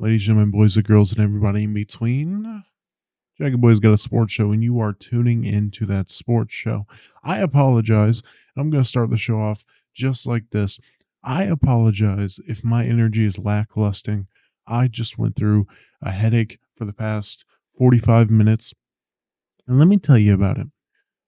Ladies and gentlemen, boys and girls, and everybody in between, Jagged Boy's got a sports show, and you are tuning into that sports show. I apologize. I'm going to start the show off just like this. I apologize if my energy is lacklusting. I just went through a headache for the past 45 minutes, and let me tell you about it.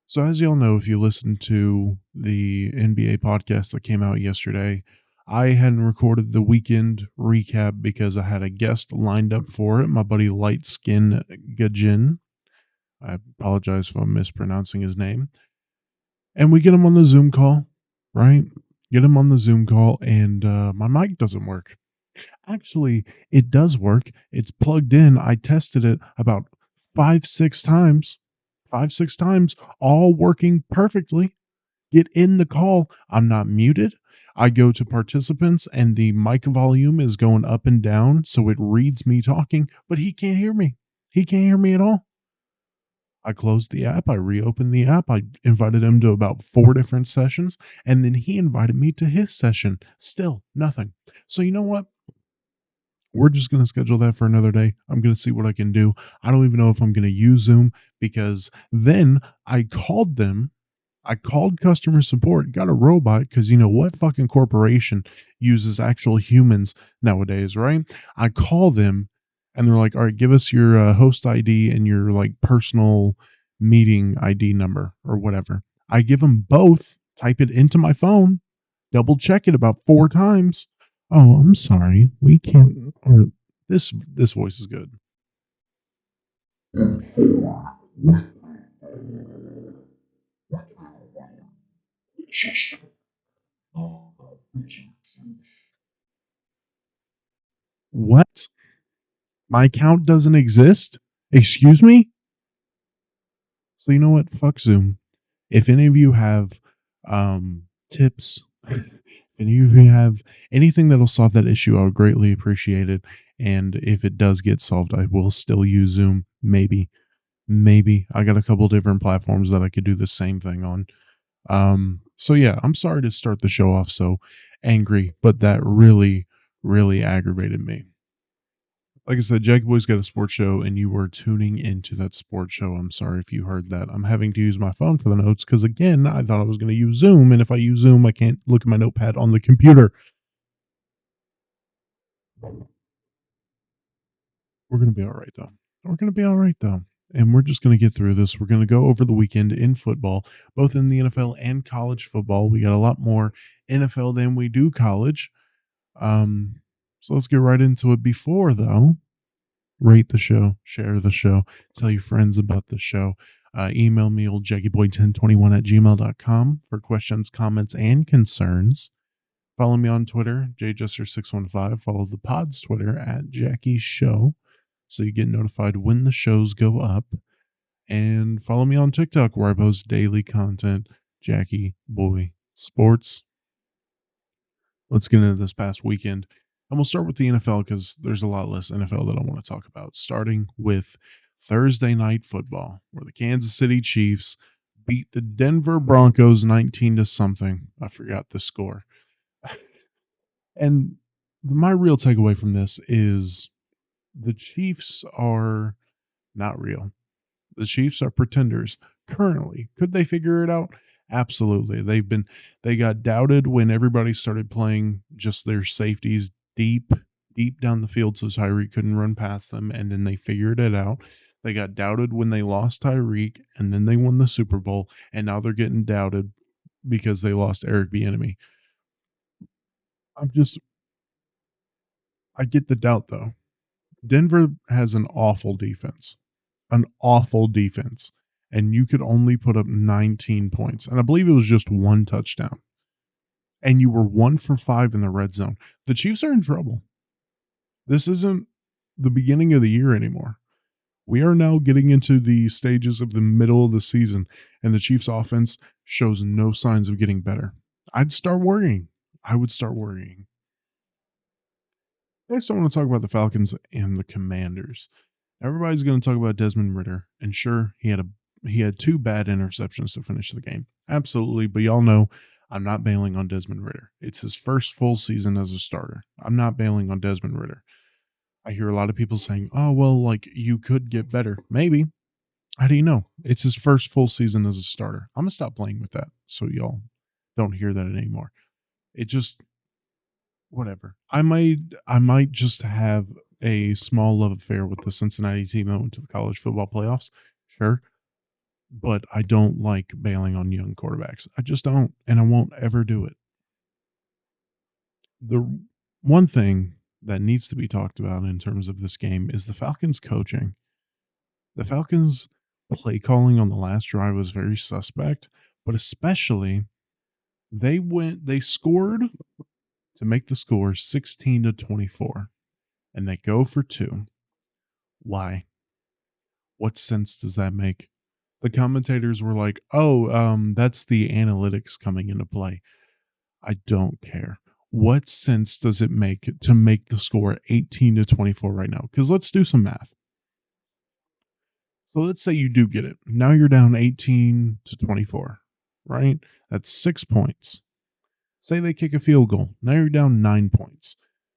So, as y'all know, if you listened to the NBA podcast that came out yesterday, I hadn't recorded the weekend recap because I had a guest lined up for it, my buddy Light Skin Gajin. I apologize if I'm mispronouncing his name. And we get him on the Zoom call, right? Get him on the Zoom call, and my mic doesn't work. Actually, it does work. It's plugged in. I tested it about 5, 6 times. 5, 6 times, all working perfectly. Get in the call. I'm not muted. I go to participants and the mic volume is going up and down, so it reads me talking, but he can't hear me. He can't hear me at all. I closed the app. I reopened the app. I invited him to about 4 different sessions, and then he invited me to his session. Still nothing. So, you know what? We're just going to schedule that for another day. I'm going to see what I can do. I don't even know if I'm going to use Zoom because then I called them. I called customer support, got a robot because you know what fucking corporation uses actual humans nowadays, right? I call them and they're like, all right, give us your host ID and your like personal meeting ID number or whatever. I give them both, type it into my phone, double check it about 4 times. Oh, I'm sorry. We can't, or this voice is good. What? My account doesn't exist? Excuse me? So you know what? Fuck Zoom. If any of you have tips, if any of you have anything that'll solve that issue, I would greatly appreciate it. And if it does get solved, I will still use Zoom. Maybe. Maybe. I got a couple different platforms that I could do the same thing on. So yeah, I'm sorry to start the show off so angry, but that really, really aggravated me. Like I said, Jack Boy's got a sports show, and you were tuning into that sports show. I'm sorry if you heard that. I'm having to use my phone for the notes because, again, I thought I was going to use Zoom, and if I use Zoom, I can't look at my notepad on the computer. We're going to be all right, though. We're going to be all right, though. And we're just going to get through this. We're going to go over the weekend in football, both in the NFL and college football. We got a lot more NFL than we do college. So let's get right into it. Before, though, rate the show, share the show, tell your friends about the show. Email me, old jackyboy1021 at gmail.com for questions, comments, and concerns. Follow me on Twitter, jjester615. Follow the pod's Twitter at Jackie Show so you get notified when the shows go up. And follow me on TikTok where I post daily content, Jackie Boy Sports. Let's get into this past weekend. And we'll start with the NFL because there's a lot less NFL that I want to talk about. Starting with Thursday night football, where the Kansas City Chiefs beat the Denver Broncos 19 to something. I forgot the score. And my real takeaway from this is the Chiefs are not real. The Chiefs are pretenders currently. Could they figure it out? Absolutely. They got doubted when everybody started playing just their safeties deep down the field so Tyreek couldn't run past them, and then they figured it out. They got doubted when they lost Tyreek, and then they won the Super Bowl, and now they're getting doubted because they lost Eric Bieniemy. I'm just I get the doubt though. Denver has an awful defense, and you could only put up 19 points. And I believe it was just one touchdown. And you were 1 for 5 in the red zone. The Chiefs are in trouble. This isn't the beginning of the year anymore. We are now getting into the stages of the middle of the season, and the Chiefs' offense shows no signs of getting better. I'd start worrying. I would start worrying. I still want to talk about the Falcons and the Commanders. Everybody's going to talk about Desmond Ritter, and sure, he had 2 bad interceptions to finish the game. Absolutely, but y'all know I'm not bailing on Desmond Ritter. It's his first full season as a starter. I'm not bailing on Desmond Ritter. I hear a lot of people saying, "Oh, well, like you could get better." Maybe. How do you know? It's his first full season as a starter. I'm gonna stop playing with that so y'all don't hear that anymore. It just whatever. I might just have a small love affair with the Cincinnati team that went to the college football playoffs. Sure. But I don't like bailing on young quarterbacks. I just don't, and I won't ever do it. The one thing that needs to be talked about in terms of this game is the Falcons coaching. The Falcons play calling on the last drive was very suspect, but especially they scored to make the score 16-24 and they go for two. Why? What sense does that make? The commentators were like, "Oh, that's the analytics coming into play." I don't care. What sense does it make to make the score 18-24 right now? Because let's do some math. So let's say you do get it. Now you're down 18-24, right? That's 6 points. Say they kick a field goal. Now you're down 9 points.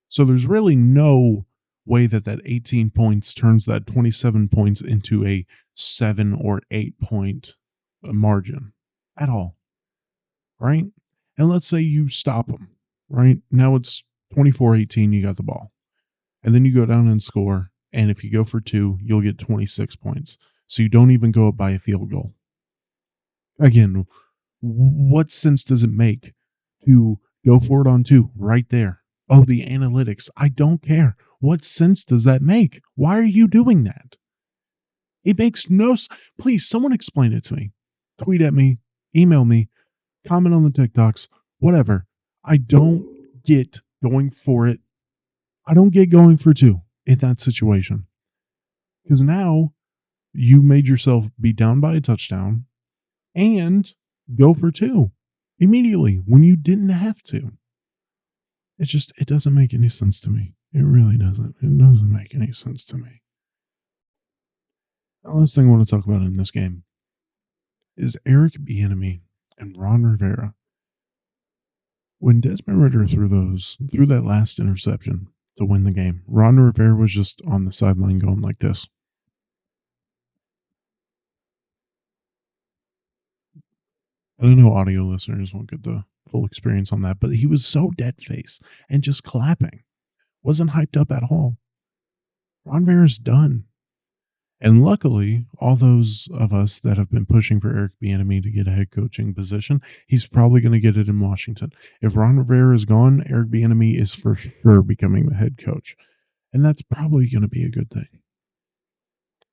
So there's really no way that that 18 points turns that 27 points into a 7 or 8 point margin at all, right? And let's say you stop them, right? Now it's 24-18, you got the ball. And then you go down and score. And if you go for two, you'll get 26 points. So you don't even go up by a field goal. Again, what sense does it make to go for it on two right there? Oh, the analytics. I don't care. What sense does that make? Why are you doing that? It makes no Please, someone explain it to me. Tweet at me, email me, comment on the TikToks, whatever. I don't get going for it. I don't get going for two in that situation. Because now you made yourself be down by a touchdown and go for two immediately when you didn't have to. It doesn't make any sense to me. It really doesn't. It doesn't make any sense to me. The last thing I want to talk about in this game is Eric Bieniemy and Ron Rivera. When Desmond Ritter threw that last interception to win the game, Ron Rivera was just on the sideline going like this. I don't know audio listeners won't get the full experience on that, but he was so dead face and just clapping. Wasn't hyped up at all. Ron Rivera's done. And luckily, all those of us that have been pushing for Eric Bieniemy to get a head coaching position, he's probably going to get it in Washington. If Ron Rivera is gone, Eric Bieniemy is for sure becoming the head coach, and that's probably going to be a good thing.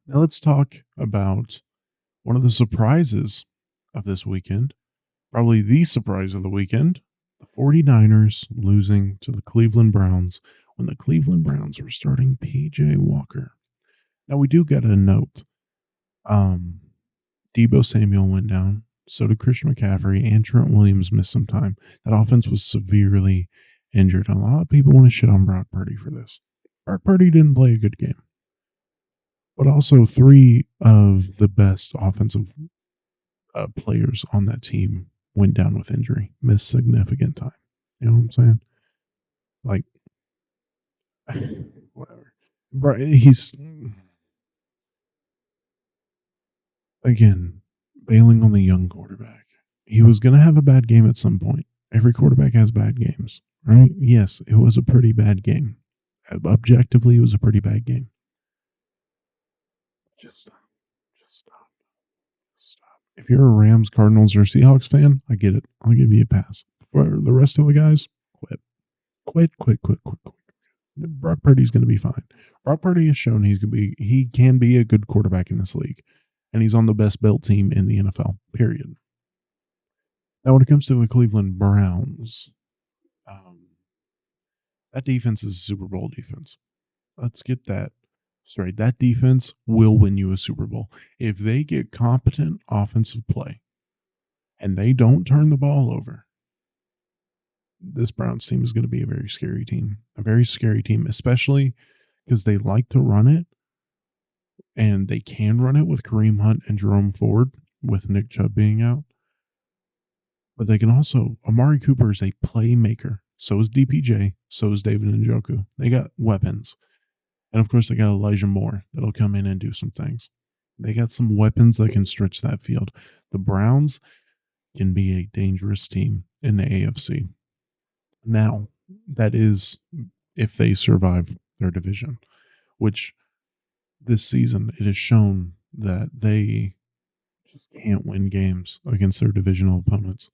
Now let's talk about one of the surprises of this weekend, probably the surprise of the weekend, the 49ers losing to the Cleveland Browns when the Cleveland Browns were starting PJ Walker. Now we do get a note. Deebo Samuel went down. So did Christian McCaffrey and Trent Williams missed some time. That offense was severely injured. A lot of people want to shit on Brock Purdy for this. Brock Purdy didn't play a good game. But also, three of the best offensive players on that team went down with injury, missed significant time. You know what I'm saying? Like, whatever. He's, again, bailing on the young quarterback. He was going to have a bad game at some point. Every quarterback has bad games, right? Yes, it was a pretty bad game. Objectively, it was a pretty bad game. Just stop. Just stop. Stop. If you're a Rams, Cardinals, or Seahawks fan, I get it. I'll give you a pass. For the rest of the guys, quit. Quit. Brock Purdy's going to be fine. Brock Purdy has shown he can be a good quarterback in this league, and he's on the best built team in the NFL. Period. Now, when it comes to the Cleveland Browns, um, that defense is a Super Bowl defense. Let's get that straight. That defense will win you a Super Bowl if they get competent offensive play and they don't turn the ball over. This Browns team is going to be a very scary team. A very scary team, especially because they like to run it, and they can run it with Kareem Hunt and Jerome Ford, with Nick Chubb being out. But they can also, Amari Cooper is a playmaker. So is DPJ. So is David Njoku. They got weapons. And of course, they got Elijah Moore that'll come in and do some things. They got some weapons that can stretch that field. The Browns can be a dangerous team in the AFC. Now, that is if they survive their division, which this season it has shown that they just can't win games against their divisional opponents.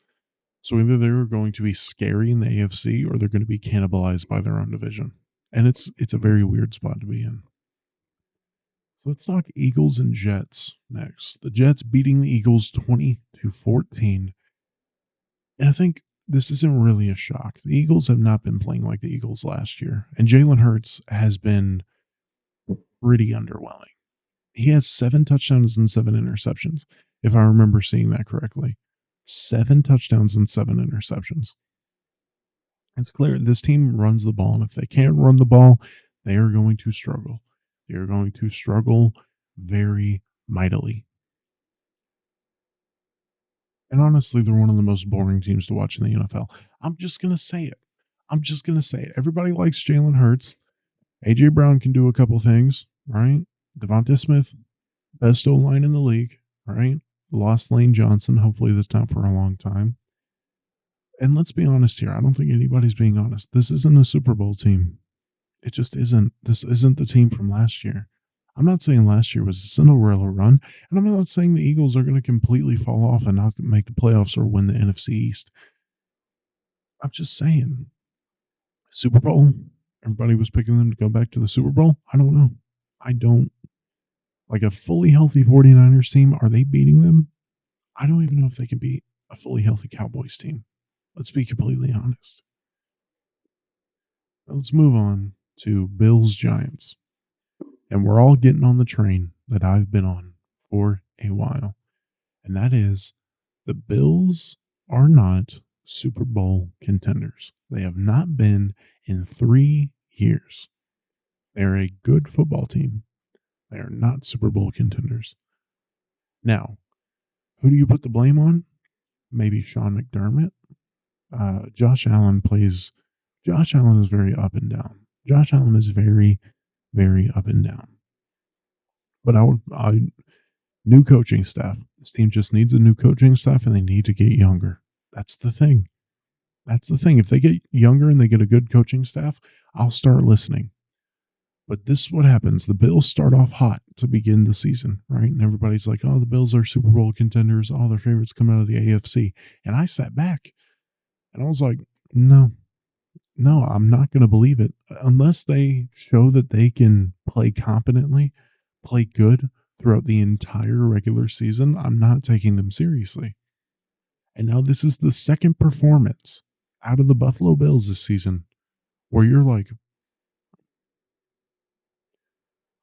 So either they're going to be scary in the AFC or they're going to be cannibalized by their own division. And it's a very weird spot to be in. So let's talk Eagles and Jets next. The Jets beating the Eagles 20-14. And I think this isn't really a shock. The Eagles have not been playing like the Eagles last year. And Jalen Hurts has been pretty underwhelming. He has 7 touchdowns and 7 interceptions, if I remember seeing that correctly. 7 touchdowns and 7 interceptions. It's clear this team runs the ball, and if they can't run the ball, they are going to struggle. They are going to struggle very mightily. And honestly, they're one of the most boring teams to watch in the NFL. I'm just going to say it. I'm just going to say it. Everybody likes Jalen Hurts. A.J. Brown can do a couple things, right? Devonta Smith, best O-line in the league, right? Lost Lane Johnson, hopefully this time for a long time. And let's be honest here. I don't think anybody's being honest. This isn't a Super Bowl team. It just isn't. This isn't the team from last year. I'm not saying last year was a Cinderella run, and I'm not saying the Eagles are going to completely fall off and not make the playoffs or win the NFC East. I'm just saying. Super Bowl, everybody was picking them to go back to the Super Bowl. I don't know. I don't. Like a fully healthy 49ers team, are they beating them? I don't even know if they can beat a fully healthy Cowboys team. Let's be completely honest. Let's move on to Bills Giants. And we're all getting on the train that I've been on for a while. And that is the Bills are not Super Bowl contenders. They have not been in 3 years. They're a good football team. They are not Super Bowl contenders. Now, who do you put the blame on? Maybe Sean McDermott. Josh Allen plays. Josh Allen is very up and down. Josh Allen is very, very up and down. But new coaching staff. This team just needs a new coaching staff, and they need to get younger. That's the thing. That's the thing. If they get younger and they get a good coaching staff, I'll start listening. But this is what happens. The Bills start off hot to begin the season, right? And everybody's like, oh, the Bills are Super Bowl contenders. All their favorites come out of the AFC. And I sat back and I was like, no, I'm not going to believe it. Unless they show that they can play competently, play good throughout the entire regular season, I'm not taking them seriously. And now this is the second performance out of the Buffalo Bills this season where you're like,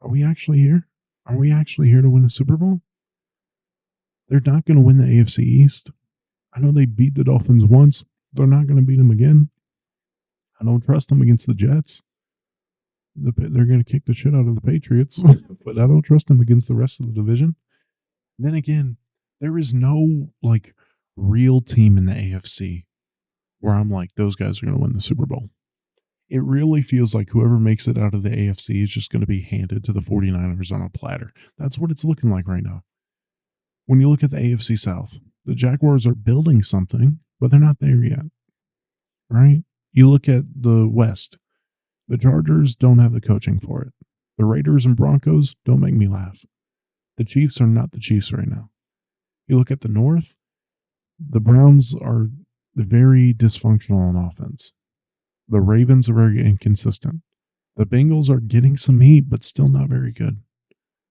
are we actually here? Are we actually here to win a Super Bowl? They're not going to win the AFC East. I know they beat the Dolphins once. They're not going to beat them again. I don't trust them against the Jets. They're going to kick the shit out of the Patriots, but I don't trust them against the rest of the division. Then again, there is no like real team in the AFC where I'm like, those guys are going to win the Super Bowl. It really feels like whoever makes it out of the AFC is just going to be handed to the 49ers on a platter. That's what it's looking like right now. When you look at the AFC South, the Jaguars are building something, but they're not there yet. Right? You look at the West, the Chargers don't have the coaching for it. The Raiders and Broncos don't make me laugh. The Chiefs are not the Chiefs right now. You look at the North, the Browns are very dysfunctional on offense. The Ravens are very inconsistent. The Bengals are getting some heat, but still not very good.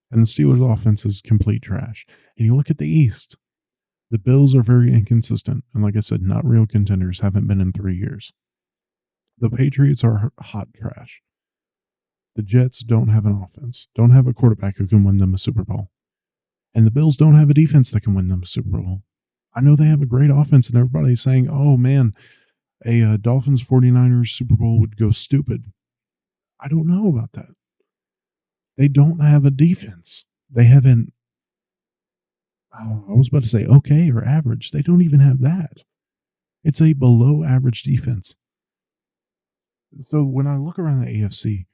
And the Steelers' offense is complete trash. And you look at the East, the Bills are very inconsistent. And like I said, not real contenders, haven't been in 3 years. The Patriots are hot trash. The Jets don't have an offense, don't have a quarterback who can win them a Super Bowl. And the Bills don't have a defense that can win them a Super Bowl. I know they have a great offense, and everybody's saying, oh man, a Dolphins 49ers Super Bowl would go stupid. I don't know about that. They don't have a defense. They haven't, I was about to say okay or average. They don't even have that. It's a below average defense. So when I look around the AFC,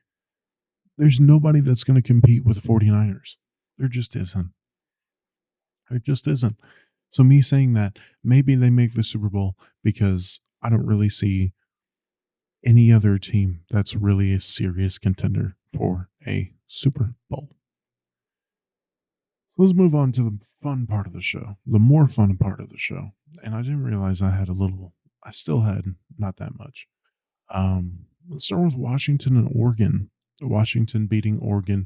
There's nobody that's going to compete with the 49ers. There just isn't. There just isn't. So me saying that maybe they make the Super Bowl because I don't really see any other team that's really a serious contender for a Super Bowl. So let's move on to the fun part of the show, the more fun part of the show. And I didn't realize I still had not that much. Let's start with Washington and Oregon. Washington beating Oregon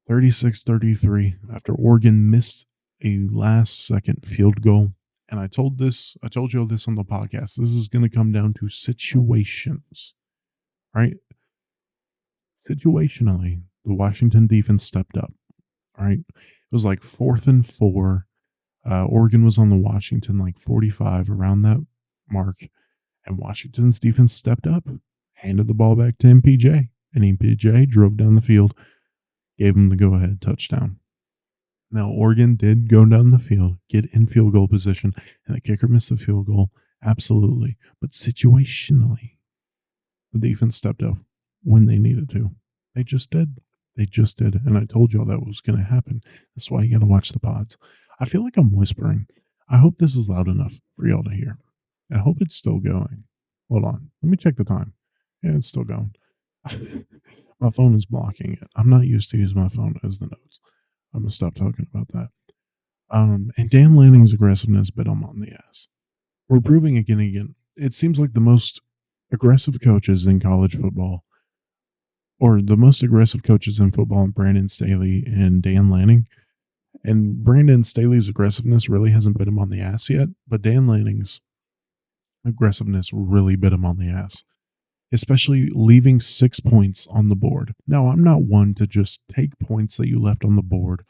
36-33 after Oregon missed a last second field goal. And I told you all this on the podcast. This is going to come down to situations, right? Situationally, the Washington defense stepped up, right? It was like 4th and 4. Oregon was on the Washington like 45 around that mark, and Washington's defense stepped up, handed the ball back to MPJ, and MPJ drove down the field, gave him the go-ahead touchdown. Now, Oregon did go down the field, get in field goal position, and the kicker missed the field goal. Absolutely. But situationally, the defense stepped up when they needed to. They just did. They just did. And I told y'all that was going to happen. That's why you got to watch the pods. I feel like I'm whispering. I hope this is loud enough for y'all to hear. I hope it's still going. Hold on. Let me check the time. Yeah, it's still going. My phone is blocking it. I'm not used to using my phone as the notes. I'm going to stop talking about that. And Dan Lanning's aggressiveness bit him on the ass. We're proving again and again. It seems like the most aggressive coaches in college football, or the most aggressive coaches in football, Brandon Staley and Dan Lanning. And Brandon Staley's aggressiveness really hasn't bit him on the ass yet, but Dan Lanning's aggressiveness really bit him on the ass, especially leaving 6 points on the board. Now, I'm not one to just take points that you left on the board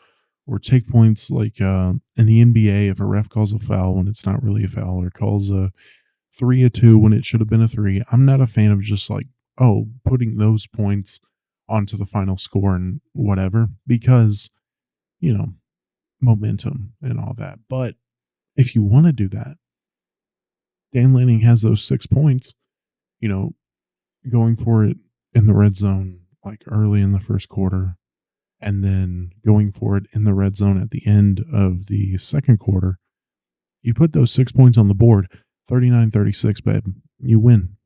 or take points like in the NBA if a ref calls a foul when it's not really a foul or calls a 3-2 when it should have been a 3. I'm not a fan of just like, putting those points onto the final score and whatever because, you know, momentum and all that. But if you want to do that, Dan Lanning has those 6 points, you know, going for it in the red zone like early in the first quarter and then going for it in the red zone at the end of the second quarter. You put those 6 points on the board, 39-36, babe. You win.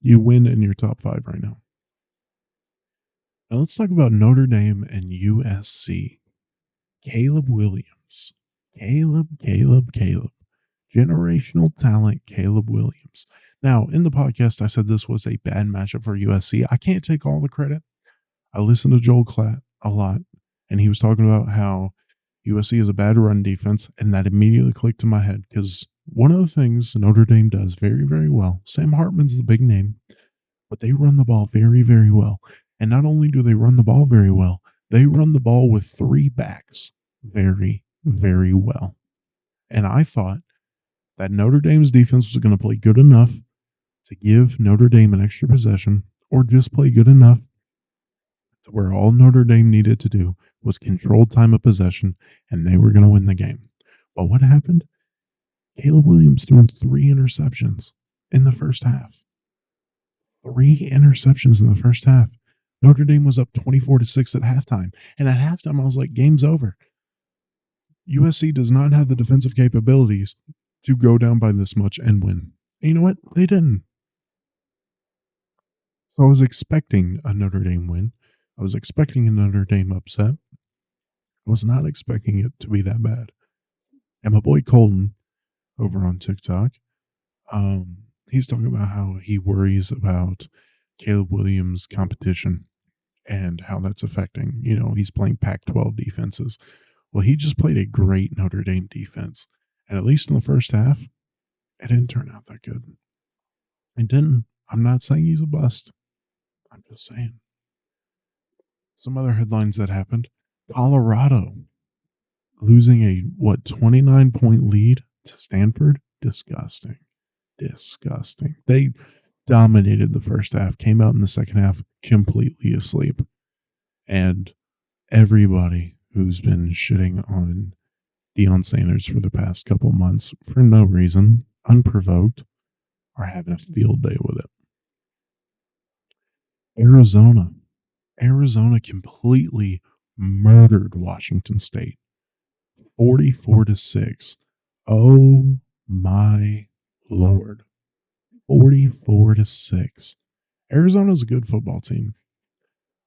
You win in your top 5 right now. Now let's talk about Notre Dame and USC. Caleb Williams. Caleb. Generational talent, Caleb Williams. Now, in the podcast, I said this was a bad matchup for USC. I can't take all the credit. I listened to Joel Klatt a lot, and he was talking about how USC is a bad run defense, and that immediately clicked in my head because one of the things Notre Dame does very, very well, Sam Hartman's the big name, but they run the ball very, very well. And not only do they run the ball very well, they run the ball with 3 backs very, very well. And I thought that Notre Dame's defense was going to play good enough to give Notre Dame an extra possession or just play good enough to where all Notre Dame needed to do was control time of possession and they were going to win the game. But what happened? Caleb Williams threw 3 interceptions in the first half. 3 interceptions in the first half. Notre Dame was up 24-6 at halftime. And at halftime, I was like, game's over. USC does not have the defensive capabilities to go down by this much and win. And you know what? They didn't. So I was expecting a Notre Dame win. I was expecting a Notre Dame upset. I was not expecting it to be that bad. And my boy Colton over on TikTok, he's talking about how he worries about Caleb Williams' competition and how that's affecting, he's playing Pac-12 defenses. Well, he just played a great Notre Dame defense. And at least in the first half, it didn't turn out that good. It didn't. I'm not saying he's a bust. I'm just saying. Some other headlines that happened. Colorado losing a 29-point lead to Stanford. Disgusting. They dominated the first half, came out in the second half completely asleep. And everybody who's been shitting on Deion Sanders for the past couple months for no reason, unprovoked, are having a field day with it. Arizona Arizona completely murdered Washington State, 44-6. Oh my lord, 44-6. Arizona's a good football team.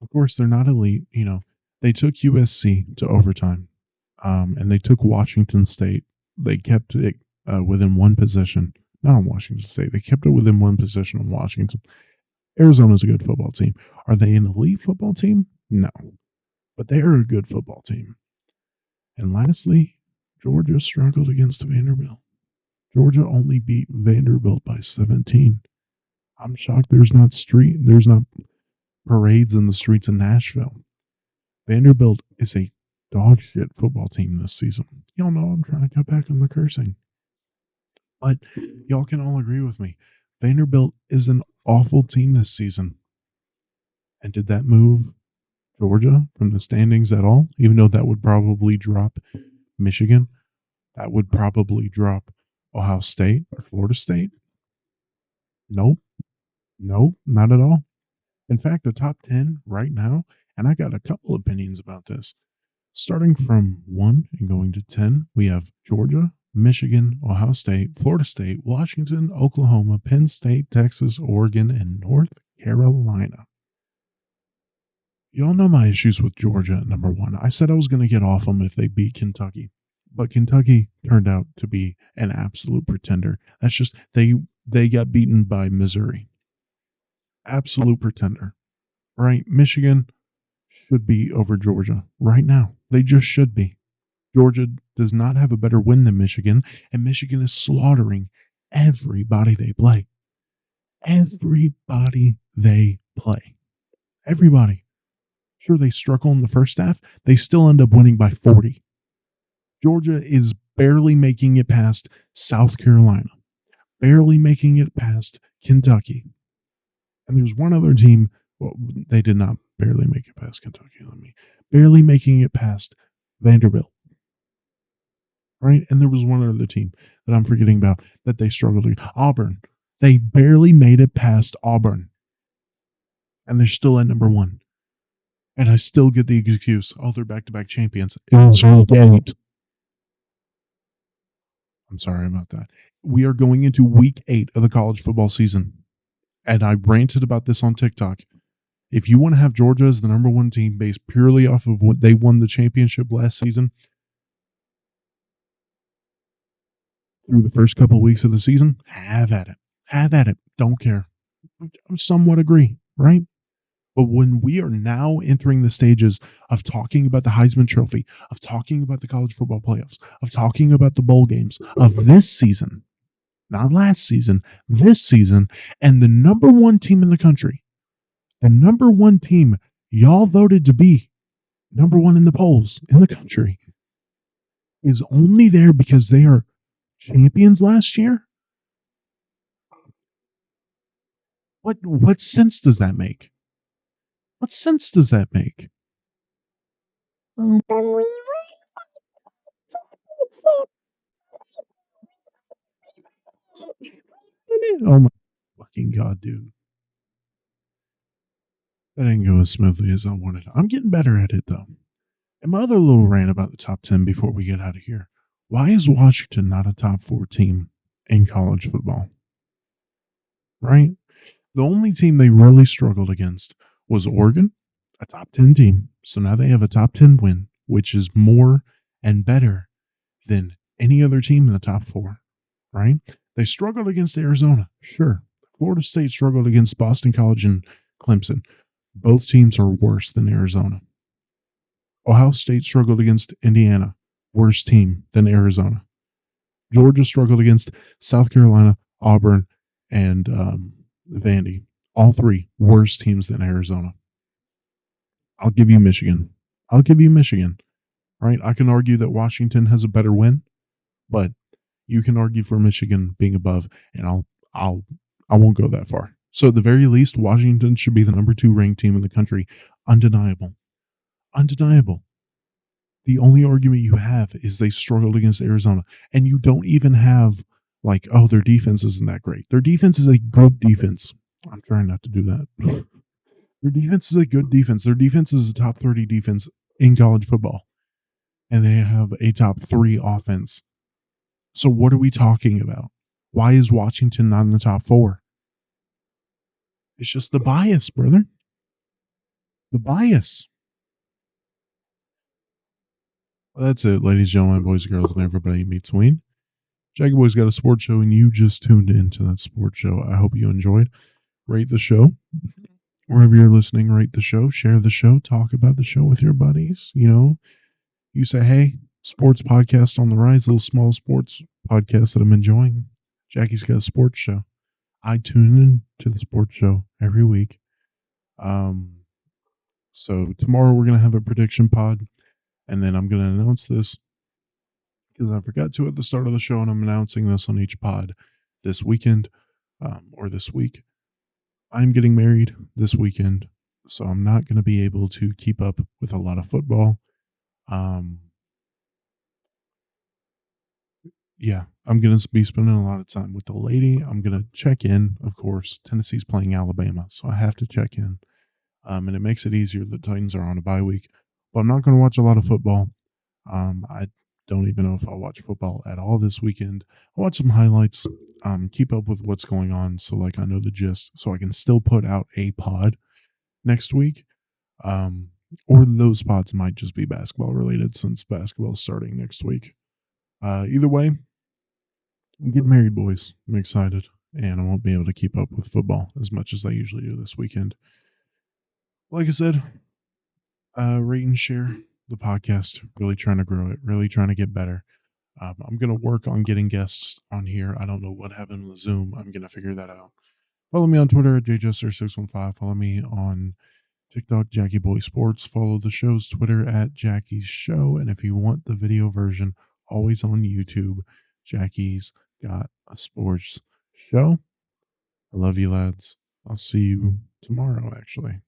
Of course, they're not elite. They took USC to overtime, and they took Washington State. They kept it within one possession. Not on Washington State. They kept it within one possession on Washington. Arizona's a good football team. Are they an elite football team? No, but they are a good football team. And lastly, Georgia struggled against Vanderbilt. Georgia only beat Vanderbilt by 17. I'm shocked there's not parades in the streets of Nashville. Vanderbilt is a dog shit football team this season. Y'all know I'm trying to cut back on the cursing. But y'all can all agree with me. Vanderbilt is an awful team this season. And did that move Georgia from the standings at all? Even though that would probably drop Michigan, that would probably drop Ohio State or Florida State. Nope. Nope, not at all. In fact, the top 10 right now, and I got a couple opinions about this. Starting from 1 and going to 10, we have Georgia, Michigan, Ohio State, Florida State, Washington, Oklahoma, Penn State, Texas, Oregon, and North Carolina. Y'all know my issues with Georgia at number 1. I said I was going to get off them if they beat Kentucky, but Kentucky turned out to be an absolute pretender. That's just they got beaten by Missouri. Absolute pretender. Right? Michigan should be over Georgia right now. They just should be. Georgia does not have a better win than Michigan, and Michigan is slaughtering everybody they play. Everybody they play. Everybody. Sure, they struggle in the first half. They still end up winning by 40. Georgia is barely making it past South Carolina, barely making it past Kentucky. And there's one other team. Well, they did not barely make it past Kentucky. Barely making it past Vanderbilt. Right? And there was one other team that I'm forgetting about that they struggled with. Auburn. They barely made it past Auburn. And they're still at number 1. And I still get the excuse, oh, they're back-to-back champions. It's week 8. I'm sorry about that. We are going into week 8 of the college football season. And I ranted about this on TikTok. If you want to have Georgia as the number 1 team based purely off of what they won the championship last season, through the first couple of weeks of the season, have at it. Have at it. Don't care. I somewhat agree, right? But when we are now entering the stages of talking about the Heisman Trophy, of talking about the college football playoffs, of talking about the bowl games of this season, not last season, this season, and the number 1 team in the country, the number 1 team y'all voted to be number 1 in the polls in the country, is only there because they are champions last year? What sense does that make? What sense does that make? Oh my fucking god, dude. That didn't go as smoothly as I wanted. I'm getting better at it, though. And my other little rant about the top 10 before we get out of here. Why is Washington not a top 4 team in college football? Right? The only team they really struggled against was Oregon, a top 10 team. So now they have a top 10 win, which is more and better than any other team in the top 4. Right? They struggled against Arizona. Sure. Florida State struggled against Boston College and Clemson. Both teams are worse than Arizona. Ohio State struggled against Indiana, worse team than Arizona. Georgia struggled against South Carolina, Auburn, and Vandy. All 3 worse teams than Arizona. I'll give you Michigan. Right? I can argue that Washington has a better win, but you can argue for Michigan being above, and I won't go that far. So at the very least, Washington should be the number 2 ranked team in the country. Undeniable. The only argument you have is they struggled against Arizona, and you don't even have like, oh, their defense isn't that great. Their defense is a good defense. I'm trying not to do that. Their defense is a good defense. Their defense is a top 30 defense in college football, and they have a top 3 offense. So what are we talking about? Why is Washington not in the top 4? It's just the bias, brother. The bias. Well, that's it, ladies, gentlemen, boys, girls, and everybody in between. Jackie Boy's got a sports show, and you just tuned into that sports show. I hope you enjoyed. Rate the show. Wherever you're listening, rate the show, share the show, talk about the show with your buddies. You say, hey, sports podcast on the rise, little small sports podcast that I'm enjoying. Jackie's got a sports show. I tune in to the sports show every week. So tomorrow we're going to have a prediction pod, and then I'm going to announce this because I forgot to at the start of the show, and I'm announcing this on each pod this weekend or this week. I'm getting married this weekend, so I'm not going to be able to keep up with a lot of football. Yeah, I'm going to be spending a lot of time with the lady. I'm going to check in, of course. Tennessee's playing Alabama, so I have to check in. And it makes it easier. The Titans are on a bye week, but I'm not going to watch a lot of football. I don't even know if I'll watch football at all this weekend. I'll watch some highlights, keep up with what's going on, so like I know the gist, so I can still put out a pod next week. Or those pods might just be basketball related since basketball is starting next week. Either way, I'm getting married, boys. I'm excited, and I won't be able to keep up with football as much as I usually do this weekend. Like I said, rate and share the podcast. Really trying to grow it. Really trying to get better. I'm going to work on getting guests on here. I don't know what happened with Zoom. I'm going to figure that out. Follow me on Twitter at jjester615. Follow me on TikTok, Jackie Boy Sports. Follow the show's Twitter at Jackie's Show. And if you want the video version, always on YouTube, Jackie's Got a Sports Show. I love you, lads. I'll see you tomorrow, actually.